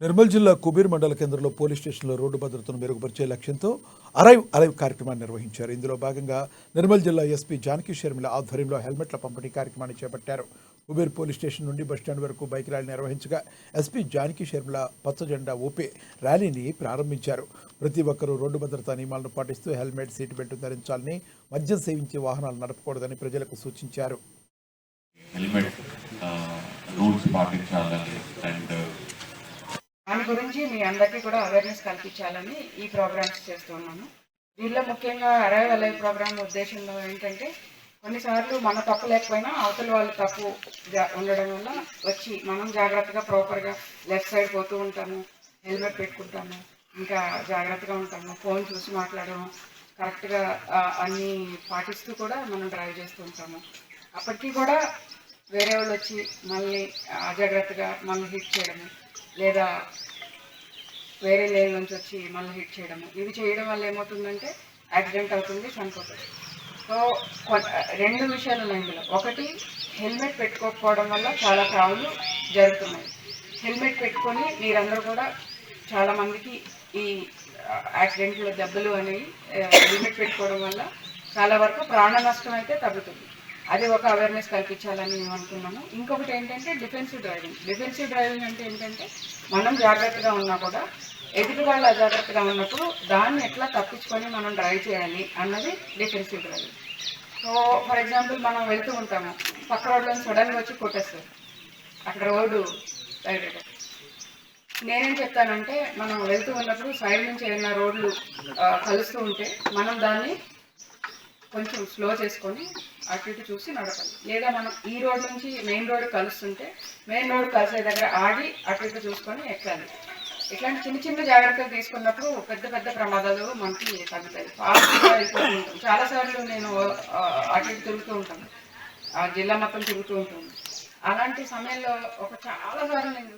నిర్మల్ జిల్లా కుబీర్ మండల కేంద్రంలో పోలీస్ స్టేషన్లో రోడ్డు భద్రతను మెరుగుపరిచే లక్ష్యంతో అరైవ్ కార్యక్రమాన్ని నిర్వహించారు. ఇందులో భాగంగా నిర్మల్ జిల్లా ఎస్పీ జానకి షర్మిల ఆధ్వర్యంలో హెల్మెట్ల పంపిణీ కార్యక్రమాన్ని చేపట్టారు. కుబీర్ పోలీస్ స్టేషన్ నుండి బస్టాండ్ వరకు బైక్ ర్యాలీ నిర్వహించగా ఎస్పీ జానకి షర్మిల పచ్చ జెండా ఊపి ర్యాలీని ప్రారంభించారు. ప్రతి ఒక్కరూ రోడ్డు భద్రతా నియమాలను పాటిస్తూ హెల్మెట్, సీట్ బెల్ట్ ధరించాలని, మద్యం సేవించి వాహనాలు నడపకూడదని ప్రజలకు సూచించారు. దాని గురించి మీ అందరికీ కూడా అవేర్నెస్ కల్పించాలని ఈ ప్రోగ్రామ్స్ చేస్తున్నాను. దీనిలో ముఖ్యంగా అరైవ్ ప్రోగ్రామ్ ఉద్దేశంలో ఏంటంటే, కొన్నిసార్లు మన తప్పు లేకపోయినా అవతల వాళ్ళు తప్పు ఉండడం వల్ల వచ్చి మనం జాగ్రత్తగా ప్రాపర్గా లెఫ్ట్ సైడ్ పోతూ ఉంటాము, హెల్మెట్ పెట్టుకుంటాము, ఇంకా జాగ్రత్తగా ఉంటాము, ఫోన్ చూసి మాట్లాడము, కరెక్ట్గా అన్నీ పాటిస్తూ కూడా మనం డ్రైవ్ చేస్తూ ఉంటాము. అప్పటికీ కూడా వేరే వాళ్ళు వచ్చి మళ్ళీ అజాగ్రత్తగా మళ్ళీ హిట్ చేయడము, లేదా వేరే లేన్ నుంచి వచ్చి మళ్ళీ హిట్ చేయడము, ఇవి చేయడం వల్ల ఏమవుతుందంటే యాక్సిడెంట్ అవుతుంది, చనిపోతుంది. సో రెండు విషయాలు ఉన్నాయి ఇందులో. ఒకటి, హెల్మెట్ పెట్టుకోకపోవడం వల్ల చాలా ప్రాబ్లం జరుగుతున్నాయి. హెల్మెట్ పెట్టుకొని మీరందరూ కూడా చాలామందికి ఈ యాక్సిడెంట్లో దెబ్బలు అనేవి హెల్మెట్ పెట్టుకోవడం వల్ల చాలా వరకు ప్రాణ నష్టం అయితే తగ్గుతుంది. అది ఒక అవేర్నెస్ కల్పించాలని మేము అనుకున్నాము. ఇంకొకటి ఏంటంటే డిఫెన్సివ్ డ్రైవింగ్ అంటే ఏంటంటే, మనం జాగ్రత్తగా ఉన్నా కూడా ఎదుటి వాళ్ళు అజాగ్రత్తగా ఉన్నప్పుడు దాన్ని ఎట్లా తప్పించుకొని మనం డ్రైవ్ చేయాలి అన్నది defensive driving. So for example, మనం వెళ్తూ ఉంటాము, పక్క రోడ్లో సడన్గా వచ్చి కొట్టేస్తారు, అక్కడ రోడ్డు సైడ్. నేనేం చెప్తానంటే, మనం వెళ్తూ ఉన్నప్పుడు సైడ్ నుంచి ఏదైనా రోడ్లు కలుస్తూ ఉంటే మనం దాన్ని కొంచెం స్లో చేసుకొని అటు ఇటు చూసి నడపాలి. లేదా మనం ఈ రోడ్ నుంచి మెయిన్ రోడ్ కలుస్తుంటే మెయిన్ రోడ్ కలిసే దగ్గర ఆగి అటు ఇటు చూసుకొని ఎక్కాలి. ఇట్లాంటి చిన్న చిన్న జాగ్రత్తలు తీసుకున్నప్పుడు పెద్ద పెద్ద ప్రమాదాలు మనకి తగ్గుతాయి. ఫాస్ట్గా వెళ్ళిపోతూ ఉంటాం. చాలాసార్లు నేను అటు ఇటు తిరుగుతూ ఉంటాను, ఆ జిల్లా మొత్తం తిరుగుతూ ఉంటాను. అలాంటి సమయంలో చాలాసార్లు నేను